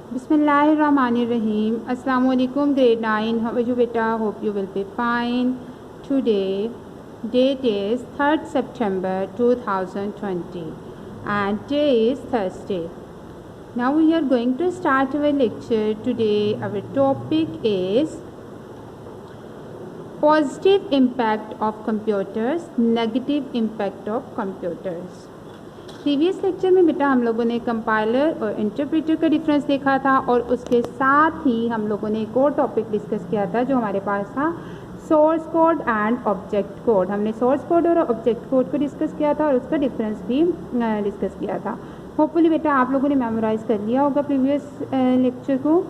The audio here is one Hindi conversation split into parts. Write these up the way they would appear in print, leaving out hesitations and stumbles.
Bismillahirrahmanirrahim. Assalamu alaikum grade 9. How are you beta? Hope you will be fine. Today date is 3rd September 2020 and today is Thursday. Now we are going to start our lecture. Today our topic is positive impact of computers, negative impact of computers. Previous lecture में बेटा हम लोगों ने कंपाइलर और इंटरप्रेटर का डिफरेंस देखा था और उसके साथ ही हम लोगों ने एक और टॉपिक डिस्कस किया था जो हमारे पास था source code and object code. हमने सोर्स कोड और ऑब्जेक्ट कोड को डिस्कस किया था और उसका डिफरेंस भी डिस्कस किया था। होपफुली बेटा आप लोगों ने मेमोराइज़ कर लिया होगा प्रीवियस लेक्चर को।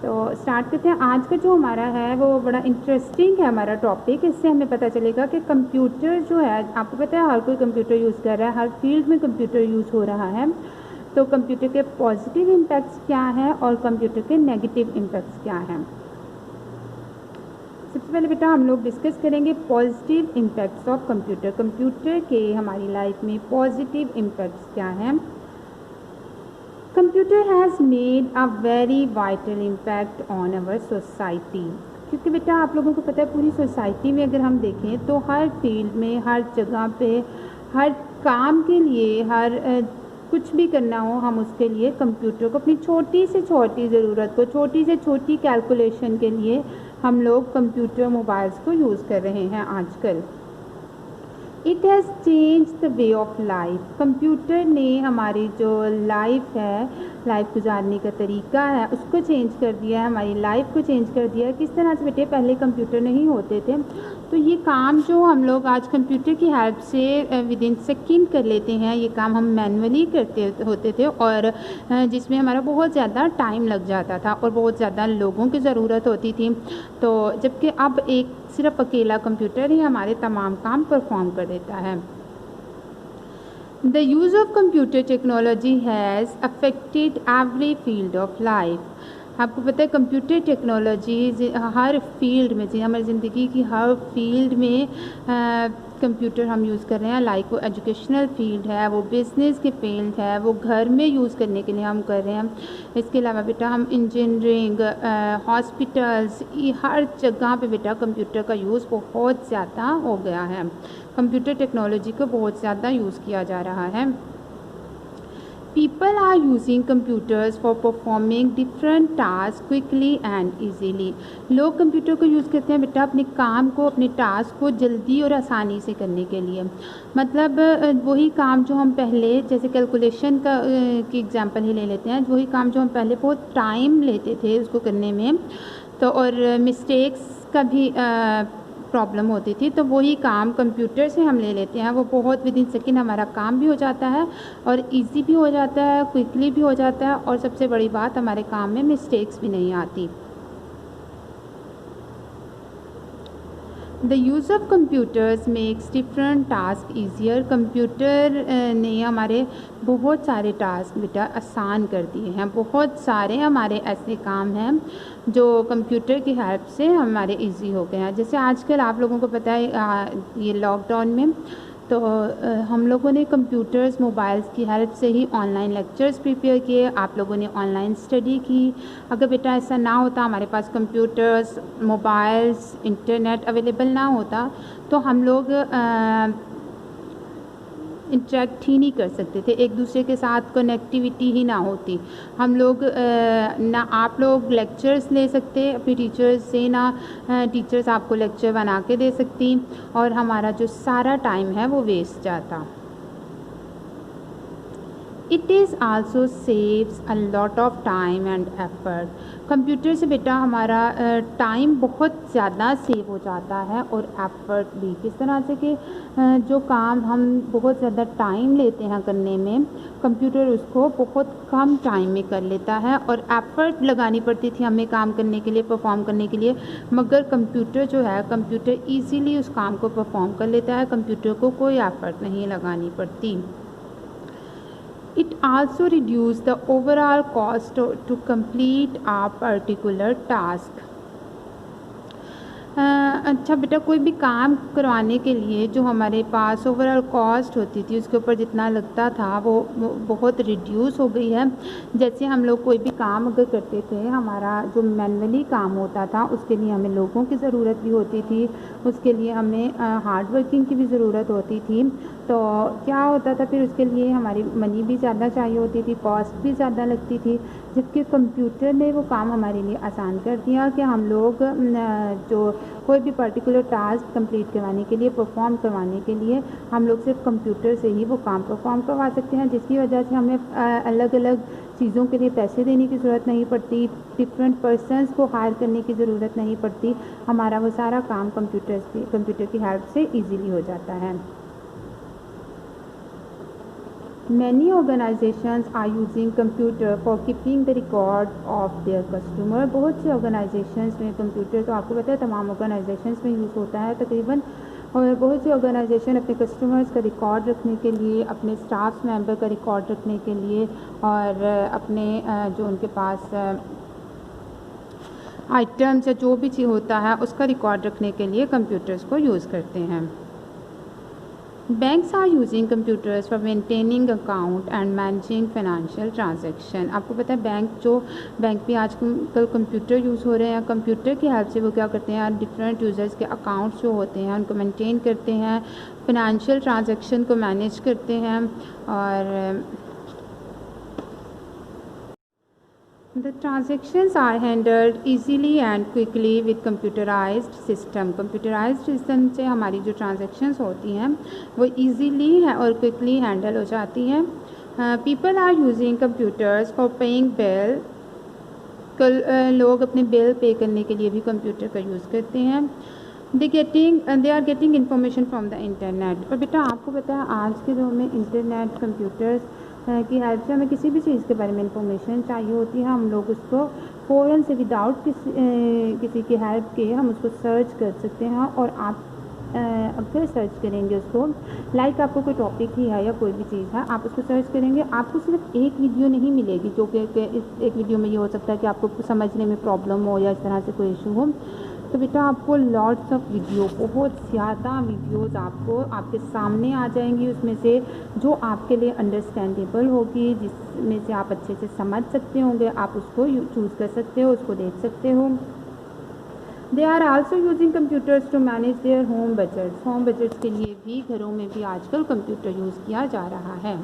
तो स्टार्ट करते हैं। आज का जो हमारा है वो बड़ा इंटरेस्टिंग है हमारा टॉपिक। इससे हमें पता चलेगा कि कंप्यूटर जो है, आपको पता है हर कोई कंप्यूटर यूज़ कर रहा है, हर फील्ड में कंप्यूटर यूज़ हो रहा है। तो कंप्यूटर के पॉजिटिव इम्पैक्ट्स क्या हैं और कंप्यूटर के नेगेटिव इम्पैक्ट्स क्या हैं। सबसे पहले बेटा हम लोग डिस्कस करेंगे positive impacts of computer. Computer के हमारी लाइफ में पॉजिटिव इम्पैक्ट्स क्या हैं। Computer has made a very vital impact on our society. क्योंकि बेटा आप लोगों को पता है पूरी सोसाइटी में अगर हम देखें तो हर फील्ड में, हर जगह पे, हर काम के लिए, हर कुछ भी करना हो हम उसके लिए कंप्यूटर को, अपनी छोटी से छोटी ज़रूरत को, छोटी से छोटी कैलकुलेशन के लिए हम लोग कंप्यूटर मोबाइल्स को यूज़ कर रहे हैं आजकल। It has change the way of life. Computer ने हमारी जो लाइफ है, लाइफ गुजारने का तरीका है उसको चेंज कर दिया है, हमारी लाइफ को चेंज कर दिया है। किस तरह से बेटे, पहले कंप्यूटर नहीं होते थे तो ये काम जो हम लोग आज कंप्यूटर की हेल्प से विद इन सेकेंड कर लेते हैं, ये काम हम मैनुअली करते होते थे और जिसमें हमारा बहुत ज़्यादा टाइम लग जाता था और बहुत ज़्यादा लोगों की ज़रूरत होती थी। तो जबकि अब एक सिर्फ अकेला कंप्यूटर ही हमारे तमाम काम परफॉर्म कर देता है। The use of computer technology has affected every field of life. आपको पता है कंप्यूटर टेक्नोलॉजी हर फील्ड में, हमारी ज़िंदगी की हर फील्ड में कंप्यूटर हम यूज़ कर रहे हैं। लाइक वो एजुकेशनल फील्ड है, वो बिज़नेस की फील्ड है, वो घर में यूज़ करने के लिए हम कर रहे हैं। इसके अलावा बेटा हम इंजीनियरिंग, हॉस्पिटल्स, हर जगह पे बेटा कंप्यूटर का यूज़ बहुत ज़्यादा हो गया है। कंप्यूटर टेक्नोलॉजी को बहुत ज़्यादा यूज़ किया जा रहा है। People are using computers for performing different tasks quickly and easily. लोग कंप्यूटर को यूज़ करते हैं बेटा अपने काम को, अपने टास्क को जल्दी और आसानी से करने के लिए। मतलब वही काम जो हम पहले, जैसे कैलकुलेशन का की एग्जांपल ही ले लेते हैं, वही काम जो हम पहले बहुत टाइम लेते थे उसको करने में, तो और मिस्टेक्स का भी प्रॉब्लम होती थी, तो वही काम कंप्यूटर से हम ले लेते हैं। वो बहुत विद इन सेकेंड हमारा काम भी हो जाता है और इजी भी हो जाता है, क्विकली भी हो जाता है और सबसे बड़ी बात हमारे काम में मिस्टेक्स भी नहीं आती। The use of computers makes different task easier. Computer ने हमारे बहुत सारे टास्क बेटा आसान कर दिए हैं। बहुत सारे हमारे ऐसे काम हैं जो कंप्यूटर की हेल्प से हमारे इजी हो गए हैं। जैसे आजकल आप लोगों को पता है ये लॉकडाउन में तो हम लोगों ने कंप्यूटर्स, मोबाइल्स की हेल्प से ही ऑनलाइन लेक्चर्स प्रिपेयर किए, आप लोगों ने ऑनलाइन स्टडी की। अगर बेटा ऐसा ना होता, हमारे पास कंप्यूटर्स, मोबाइल्स, इंटरनेट अवेलेबल ना होता तो हम लोग इंटरेक्ट ही नहीं कर सकते थे, एक दूसरे के साथ कनेक्टिविटी ही ना होती। हम लोग ना आप लोग लेक्चर्स ले सकते अपनी टीचर्स से, ना टीचर्स आपको लेक्चर बना के दे सकती और हमारा जो सारा टाइम है वो वेस्ट जाता। It is also saves a lot of time and effort. Computer से बेटा हमारा टाइम बहुत ज़्यादा सेव हो जाता है और एफ़र्ट भी। किस तरह से कि जो काम हम बहुत ज़्यादा टाइम लेते हैं करने में, कंप्यूटर उसको बहुत कम टाइम में कर लेता है और एफ़र्ट लगानी पड़ती थी हमें काम करने के लिए, परफॉर्म करने के लिए, मगर कंप्यूटर जो है, कंप्यूटर ईज़िली उस काम को परफॉर्म कर लेता है। कंप्यूटर को कोई एफ़र्ट नहीं लगानी पड़ती। It also reduces the overall cost to complete a particular task. अच्छा बेटा, कोई भी काम करवाने के लिए जो हमारे पास ओवरऑल कॉस्ट होती थी, उसके ऊपर जितना लगता था वो बहुत रिड्यूस हो गई है। जैसे हम लोग कोई भी काम अगर करते थे, हमारा जो मैनुअली काम होता था उसके लिए हमें लोगों की ज़रूरत भी होती थी, उसके लिए हमें हार्ड वर्किंग की भी ज़रूरत होती थी। तो क्या होता था फिर, उसके लिए हमारी मनी भी ज़्यादा चाहिए होती थी, कॉस्ट भी ज़्यादा लगती थी। जबकि कंप्यूटर ने वो काम हमारे लिए आसान कर दिया कि हम लोग जो कोई भी पर्टिकुलर टास्क कंप्लीट करवाने के लिए, परफॉर्म करवाने के लिए, हम लोग सिर्फ कंप्यूटर से ही वो काम परफॉर्म करवा सकते हैं, जिसकी वजह से हमें अलग अलग चीज़ों के लिए पैसे देने की ज़रूरत नहीं पड़ती, डिफरेंट पर्सनस को हायर करने की ज़रूरत नहीं पड़ती। हमारा वो सारा काम कंप्यूटर की हेल्प से ईजीली हो जाता है। Many organizations are using computer for keeping the record of their customer। बहुत से organizations में कंप्यूटर, तो आपको पता है तमाम organizations में यूज़ होता है तकरीबन, और बहुत सी ऑर्गेनाइजेशन अपने कस्टमर्स का रिकॉर्ड रखने के लिए, अपने स्टाफ मेंबर का रिकॉर्ड रखने के लिए, और अपने जो उनके पास आइटम्स या जो भी चीज़ होता है उसका रिकॉर्ड रखने के लिए कंप्यूटर्स को यूज़ करते हैं। Banks are using computers for maintaining account and managing financial transaction. आपको पता है बैंक भी आजकल कंप्यूटर यूज़ हो रहे हैं। कंप्यूटर की हेल्प से वो क्या करते हैं, डिफरेंट यूज़र्स के अकाउंट्स जो होते हैं उनको मेंटेन करते हैं, फाइनेंशियल ट्रांजैक्शन को मैनेज करते हैं। और The transactions are handled easily and quickly with computerized system। Computerized system से हमारी जो transactions होती हैं वो easily है और quickly handle हो जाती हैं। People are using computers for paying bill। कल लोग अपने बिल पे करने के लिए भी कंप्यूटर का यूज़ करते हैं। They are getting information from the internet. और बेटा आपको पता है आज के दौर में इंटरनेट, कंप्यूटर्स की हेल्प से हमें किसी भी चीज़ के बारे में इंफॉर्मेशन चाहिए होती है, हम लोग उसको फ़ौरन से विदाउट किसी की हेल्प के हम उसको सर्च कर सकते हैं। और आप अगर सर्च करेंगे उसको, लाइक आपको कोई टॉपिक ही है या कोई भी चीज़ है, आप उसको सर्च करेंगे, आपको सिर्फ एक वीडियो नहीं मिलेगी जो कि इस एक वीडियो में ये हो सकता है कि आपको समझने में प्रॉब्लम हो या इस तरह से कोई इशू हो। तो बेटा आपको लॉट्स ऑफ वीडियो, बहुत ज़्यादा वीडियोस आपको आपके सामने आ जाएंगी, उसमें से जो आपके लिए अंडरस्टैंडेबल होगी, जिसमें से आप अच्छे से समझ सकते होंगे, आप उसको चूज़ कर सकते हो, उसको देख सकते हो। They are also using computers to manage their home budgets. Home budgets के लिए भी घरों में भी आजकल कंप्यूटर यूज़ किया जा रहा है।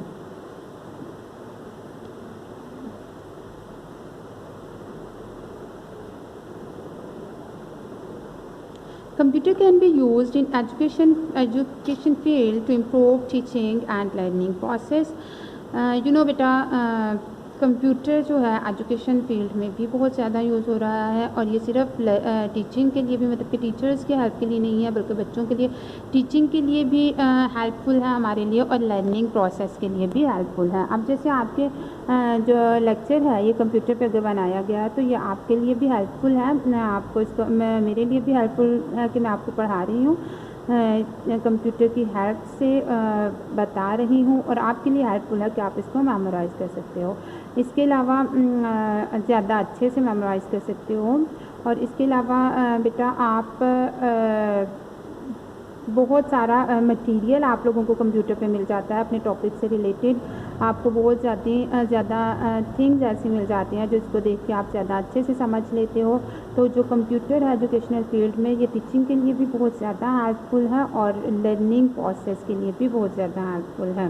Computer can be used in education field to improve teaching and learning process। बेटा कंप्यूटर जो है एजुकेशन फील्ड में भी बहुत ज़्यादा यूज़ हो रहा है, और ये सिर्फ टीचिंग के लिए भी, मतलब कि टीचर्स के हेल्प के लिए नहीं है, बल्कि बच्चों के लिए टीचिंग के लिए भी हेल्पफुल है हमारे लिए, और लर्निंग प्रोसेस के लिए भी हेल्पफुल है। अब जैसे आपके जो लेक्चर है ये कंप्यूटर पे अगर बनाया गया तो ये आपके लिए भी हेल्पफुल है, मैं आपको इसको मेरे लिए भी हेल्पफुल है कि मैं आपको पढ़ा रही हूँ, कंप्यूटर की हेल्प से बता रही हूँ, और आपके लिए हेल्पफुल है कि आप इसको मेमोराइज़ कर सकते हो। इसके अलावा ज़्यादा अच्छे से मेमोराइज़ कर सकते हो। और इसके अलावा बेटा आप बहुत सारा मटेरियल आप लोगों को कंप्यूटर पे मिल जाता है अपने टॉपिक से रिलेटेड। आपको बहुत ज़्यादा थिंग्स ऐसी मिल जाती हैं जो इसको देख के आप ज़्यादा अच्छे से समझ लेते हो। तो जो कंप्यूटर है एजुकेशनल फील्ड में, ये टीचिंग के लिए भी बहुत ज़्यादा हेल्पफुल है और लर्निंग प्रोसेस के लिए भी बहुत ज़्यादा हेल्पफुल है।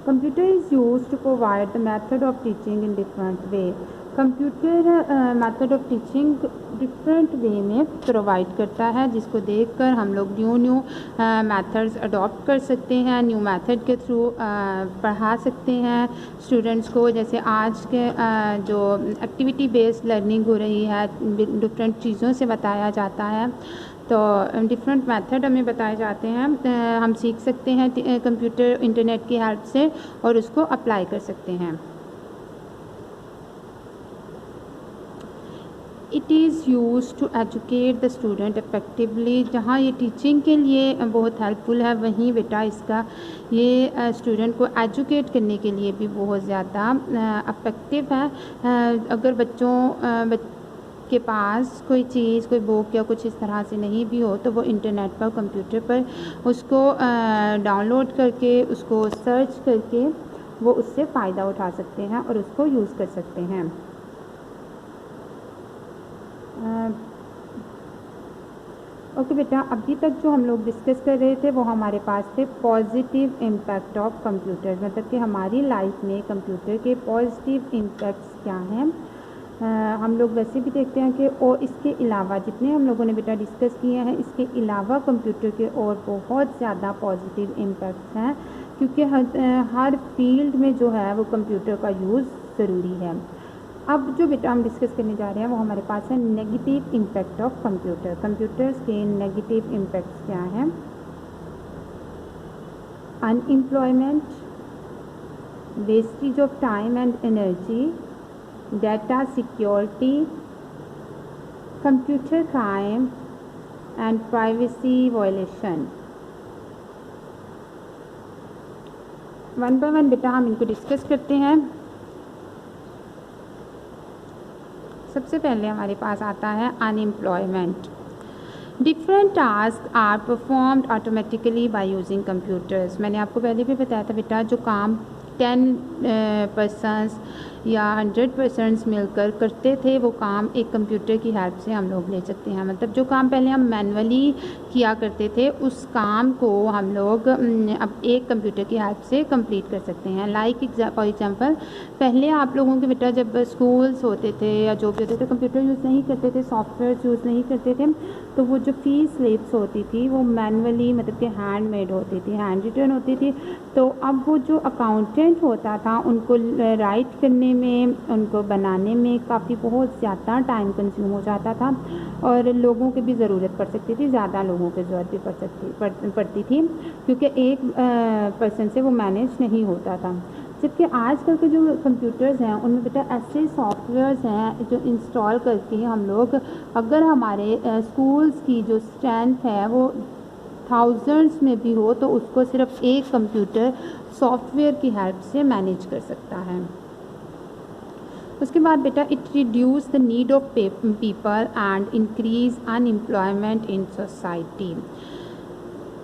Computer is use to provide the method of teaching in different way. Computer method of teaching different way में प्रोवाइड करता है, जिसको देखकर हम लोग न्यू मेथड्स अडॉप्ट कर सकते हैं, न्यू मेथड के थ्रू पढ़ा सकते हैं स्टूडेंट्स को। जैसे आज के जो एक्टिविटी बेस्ड लर्निंग हो रही है, डिफरेंट चीज़ों से बताया जाता है, तो डिफरेंट मेथड हमें बताए जाते हैं, हम सीख सकते हैं कंप्यूटर इंटरनेट की हेल्प से और उसको अप्लाई कर सकते हैं। It is use to educate the student effectively. जहाँ ये टीचिंग के लिए बहुत हेल्पफुल है, वहीं बेटा इसका ये स्टूडेंट को एजुकेट करने के लिए भी बहुत ज़्यादा इफ़ेक्टिव है। अगर के पास कोई चीज़, कोई बुक या कुछ इस तरह से नहीं भी हो, तो वो इंटरनेट पर, कंप्यूटर पर उसको डाउनलोड करके, उसको सर्च करके वो उससे फ़ायदा उठा सकते हैं और उसको यूज़ कर सकते हैं। ओके बेटा, अभी तक जो हम लोग डिस्कस कर रहे थे वो हमारे पास थे पॉजिटिव इम्पैक्ट ऑफ कंप्यूटर, मतलब कि हमारी लाइफ में कंप्यूटर के पॉजिटिव इम्पैक्ट्स क्या हैं। हम लोग वैसे भी देखते हैं कि और इसके अलावा जितने हम लोगों ने बेटा डिस्कस किए हैं, इसके अलावा कंप्यूटर के और बहुत ज़्यादा पॉजिटिव इम्पैक्ट्स हैं, क्योंकि हर फील्ड में जो है वो कंप्यूटर का यूज़ ज़रूरी है। अब जो बेटा हम डिस्कस करने जा रहे हैं वो हमारे पास है negative impact of computer. Computers के नेगेटिव इम्पैक्ट्स क्या हैं? Unemployment, wastage of time and energy, data security, computer crime and privacy violation. One by one बेटा हम इनको डिस्कस करते हैं। सबसे पहले हमारे पास आता है unemployment. Different task are performed automatically by using computers. मैंने आपको पहले भी बताया था बेटा, जो काम 10% या 100% मिलकर करते थे वो काम एक कंप्यूटर की हेल्प से हम लोग ले सकते हैं। मतलब जो काम पहले हम मैनुअली किया करते थे उस काम को हम लोग अब एक कंप्यूटर की हेल्प से कंप्लीट कर सकते हैं। लाइक फॉर एग्जांपल, पहले आप लोगों के बेटा जब स्कूल्स होते थे या जो भी होते थे, कंप्यूटर यूज़ नहीं करते थे, सॉफ्टवेयर यूज़ नहीं करते थे, तो वो जो फ़ी स्लिप्स होती थी वो मैनुअली, मतलब कि हैंडमेड होती थी, हैंड रिटन होती थी। तो अब वो जो अकाउंटेंट होता था उनको राइट करने में, उनको बनाने में काफ़ी बहुत ज़्यादा टाइम कंज्यूम हो जाता था और लोगों की भी ज़रूरत पड़ सकती थी, ज़्यादा लोगों की ज़रूरत भी पड़ती थी, क्योंकि एक पर्सन से वो मैनेज नहीं होता था। जबकि आजकल के जो कंप्यूटर्स हैं उनमें बेटा ऐसे सॉफ्टवेयर्स हैं जो इंस्टॉल करके हम लोग, अगर हमारे स्कूल्स की जो स्ट्रेंथ है वो थाउजेंड्स में भी हो, तो उसको सिर्फ एक कंप्यूटर सॉफ्टवेयर की हेल्प से मैनेज कर सकता है। उसके बाद बेटा it reduce the need of people and increase unemployment in society.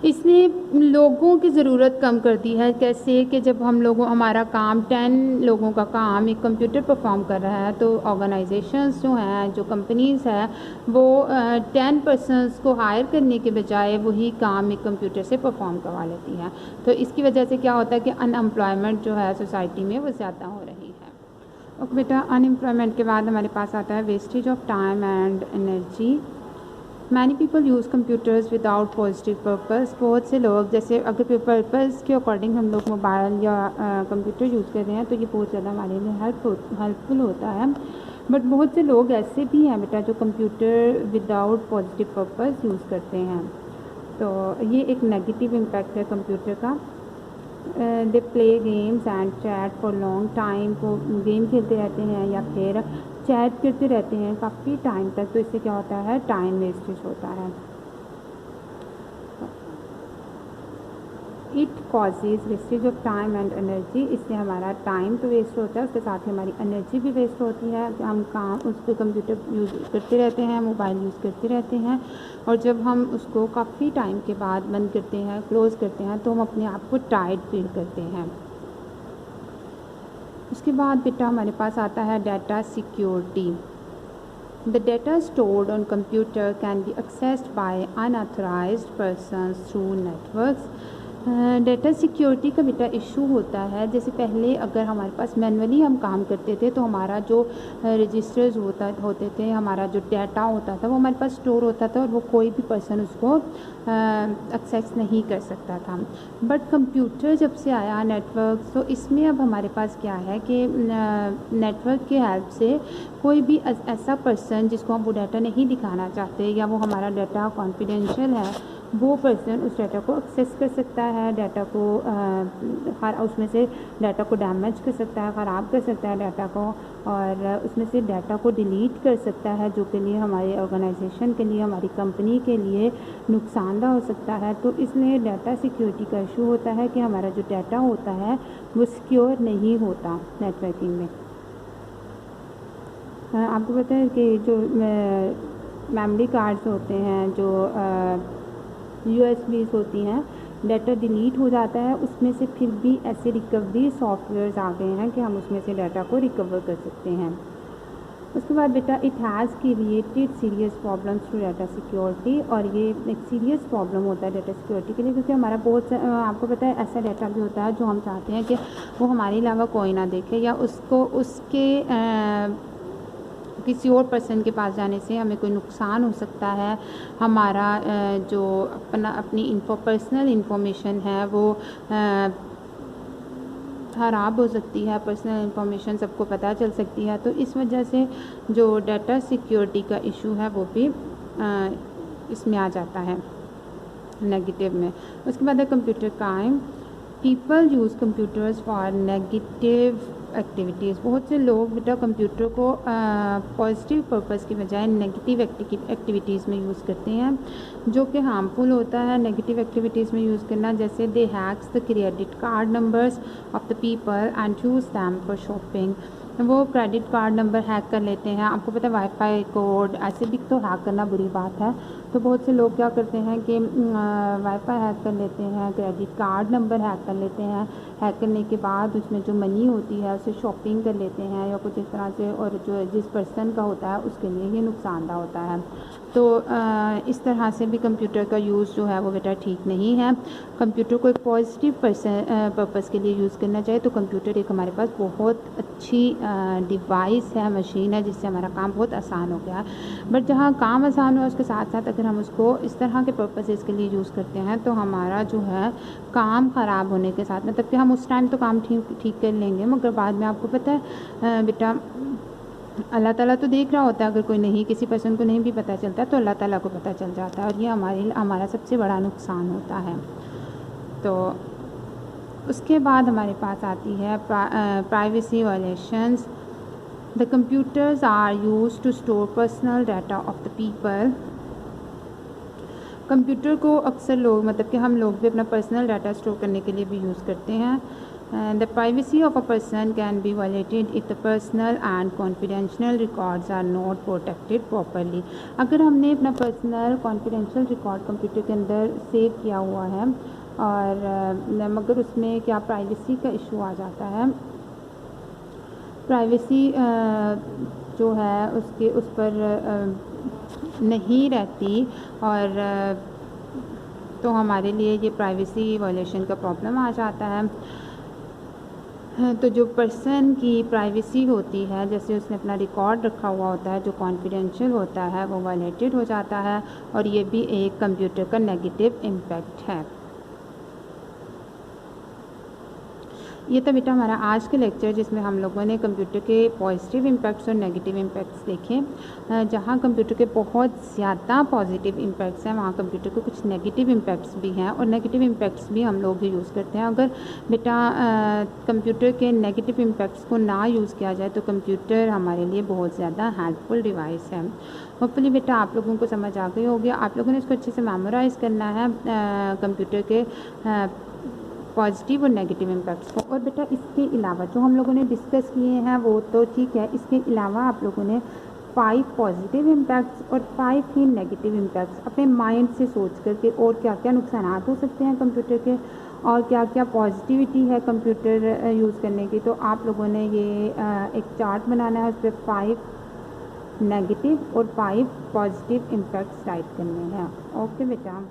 इसने लोगों की ज़रूरत कम कर दी है। कैसे कि जब हम लोगों, हमारा काम 10 लोगों का काम एक कंप्यूटर परफॉर्म कर रहा है, तो ऑर्गेनाइजेशंस जो हैं, जो कंपनीज़ हैं, वो 10 पर्सन्स को हायर करने के बजाय वही काम एक कंप्यूटर से परफॉर्म करवा लेती हैं। तो इसकी वजह से क्या होता है कि अनएम्प्लॉयमेंट जो है सोसाइटी में वो ज़्यादा हो रही है। ओके बेटा, अनएम्प्लॉयमेंट के बाद हमारे पास आता है wastage of time and energy. Many people use computers without positive purpose. बहुत से लोग, जैसे अगर पर्पस के अकॉर्डिंग हम लोग मोबाइल या कंप्यूटर यूज़ कर रहे हैं तो ये बहुत ज़्यादा हमारे लिए हेल्पफुल होता है। बट बहुत से लोग ऐसे भी हैं बेटा जो computer without positive purpose use करते हैं, तो ये एक नेगेटिव इम्पैक्ट है कंप्यूटर का। They play games and chat for long time. को गेम खेलते रहते हैं या फिर चैट करते रहते हैं काफ़ी टाइम तक, तो इससे क्या होता है, टाइम वेस्टेज होता है। It causes wastage of time and energy. इससे हमारा टाइम तो वेस्ट होता है, उसके साथ ही हमारी एनर्जी भी वेस्ट होती है। हम काम उस पर कंप्यूटर यूज़ करते रहते हैं, मोबाइल यूज़ करते रहते हैं, और जब हम उसको काफ़ी टाइम के बाद बंद करते हैं, क्लोज़ करते हैं, तो हम अपने आप को टायर्ड फील करते हैं। उसके बाद बेटा हमारे पास आता है data security. The data stored on computer can be accessed by unauthorized persons through networks. Data security का बेटा इशू होता है। जैसे पहले अगर हमारे पास मैनुअली हम काम करते थे तो हमारा जो रजिस्टर्स होते थे, हमारा जो डाटा होता था वो हमारे पास स्टोर होता था और वो कोई भी पर्सन उसको एक्सेस नहीं कर सकता था। बट कंप्यूटर जब से आया, नेटवर्क, तो इसमें अब हमारे पास क्या है कि नेटवर्क के हेल्प से कोई भी ऐसा पर्सन जिसको हम वो डाटा नहीं दिखाना चाहते या वो हमारा डाटा कॉन्फिडेंशियल है, वो पर्सन उस डाटा को एक्सेस कर सकता है, डाटा को उसमें से डाटा को डैमेज कर सकता है, ख़राब कर सकता है डाटा को, और उसमें से डाटा को डिलीट कर सकता है, जो के लिए हमारे ऑर्गेनाइजेशन के लिए, हमारी कंपनी के लिए नुकसानदा हो सकता है। तो इसलिए डाटा सिक्योरिटी का इशू होता है कि हमारा जो डाटा होता है वो सिक्योर नहीं होता नेटवर्किंग में। आपको पता है कि जो मेमोरी कार्ड्स होते हैं, जो यूएसबीज़ होती हैं, डाटा डिलीट हो जाता है, उसमें से फिर भी ऐसे रिकवरी सॉफ्टवेयर्स आ गए हैं कि हम उसमें से डाटा को रिकवर कर सकते हैं। उसके बाद बेटा it has created serious problems to data security, और ये एक सीरियस प्रॉब्लम होता है डाटा सिक्योरिटी के लिए, क्योंकि हमारा बहुत आपको पता है ऐसा डाटा भी होता है जो हम चाहते हैं कि वो हमारे अलावा कोई ना देखे, या उसको उसके किसी और पर्सन के पास जाने से हमें कोई नुकसान हो सकता है। हमारा जो अपनी पर्सनल इंफॉर्मेशन है वो ख़राब हो सकती है, पर्सनल इंफॉर्मेशन सबको पता चल सकती है। तो इस वजह से जो डाटा सिक्योरिटी का इशू है वो भी इसमें आ जाता है नेगेटिव में। उसके बाद है computer crime. People use computers for negative activities. बहुत से लोग बेटा कंप्यूटर को पॉजिटिव पर्पस की बजाय नेगेटिव एक्टिविटीज़ में यूज़ करते हैं, जो कि हार्मफुल होता है नेगेटिव एक्टिविटीज़ में यूज़ करना। जैसे they hacks the credit card numbers of the people and use them for shopping. वो क्रेडिट कार्ड नंबर हैक कर लेते हैं। आपको पता है वाईफाई कोड ऐसे भी तो हैक करना बुरी बात है, तो बहुत से लोग क्या करते हैं कि वाईफाई हैक कर लेते हैं, क्रेडिट कार्ड नंबर हैक कर लेते हैं। हैक करने के बाद उसमें जो मनी होती है उसे शॉपिंग कर लेते हैं या कुछ इस तरह से, और जो जिस पर्सन का होता है उसके लिए ये नुकसानदा होता है। तो इस तरह से भी कंप्यूटर का यूज़ जो है वो बेटा ठीक नहीं है। कंप्यूटर को एक पॉजिटिव पर्पस के लिए यूज़ करना चाहिए। तो कंप्यूटर एक हमारे पास बहुत अच्छी डिवाइस है, मशीन है, जिससे हमारा काम बहुत आसान हो गया है। बट जहाँ काम आसान हो उसके साथ साथ अगर हम उसको इस तरह के पर्पसेस के लिए यूज़ करते हैं तो हमारा जो है काम ख़राब होने के साथ, मतलब कि हम उस टाइम तो काम ठीक कर लेंगे, मगर बाद में आपको पता है बेटा अल्लाह ताला तो देख रहा होता है। अगर कोई नहीं, किसी पर्सन को नहीं भी पता चलता तो अल्लाह ताला को पता चल जाता है, और ये हमारा सबसे बड़ा नुकसान होता है। तो उसके बाद हमारे पास आती है privacy violations. The computers are used to store personal data of the people. Computer को अक्सर लोग, मतलब कि हम लोग भी अपना पर्सनल डाटा स्टोर करने के लिए भी यूज़ करते हैं। The privacy of a person can be violated if the personal and confidential records are not protected properly। अगर हमने अपना पर्सनल कॉन्फिडेंशियल रिकॉर्ड कंप्यूटर के अंदर सेव किया हुआ है और मगर उसमें क्या प्राइवेसी का इशू आ जाता है, प्राइवेसी जो है उस पर नहीं रहती, और तो हमारे लिए ये प्राइवेसी वायलेशन का प्रॉब्लम आ जाता है। तो जो पर्सन की प्राइवेसी होती है, जैसे उसने अपना रिकॉर्ड रखा हुआ होता है जो कॉन्फिडेंशियल होता है, वो वायलेटेड हो जाता है, और ये भी एक कंप्यूटर का नेगेटिव इम्पैक्ट है। ये तो बेटा हमारा आज का लेक्चर, जिसमें हम लोगों ने कंप्यूटर के पॉजिटिव इम्पैक्ट्स और नेगेटिव इम्पैक्ट्स देखे। जहाँ कंप्यूटर के बहुत ज़्यादा पॉजिटिव इम्पैक्ट्स हैं, वहाँ कंप्यूटर के कुछ नेगेटिव इम्पैक्ट्स भी हैं, और नेगेटिव इम्पैक्ट्स भी हम लोग ही यूज़ करते हैं। अगर बेटा कंप्यूटर के नेगेटिव इम्पैक्ट्स को ना यूज़ किया जाए तो कंप्यूटर हमारे लिए बहुत ज़्यादा हेल्पफुल डिवाइस है। होपफुली बेटा आप लोगों को समझ आ गई होगी। आप लोगों ने इसको अच्छे से मेमोराइज़ करना है कंप्यूटर के पॉजिटिव और नेगेटिव इम्पैक्ट्स को। और बेटा इसके अलावा जो हम लोगों ने डिस्कस किए हैं वो तो ठीक है, इसके अलावा आप लोगों ने 5 पॉजिटिव इम्पैक्ट्स और 5 ही नेगेटिव इम्पैक्ट्स अपने माइंड से सोच करके, और क्या क्या नुकसान हो सकते हैं कंप्यूटर के और क्या क्या पॉजिटिविटी है कंप्यूटर यूज़ करने की, तो आप लोगों ने ये एक चार्ट बनाना है, उस पर 5 नेगेटिव और 5 पॉजिटिव इम्पैक्ट्स राइट करने हैं। ओके बेटा।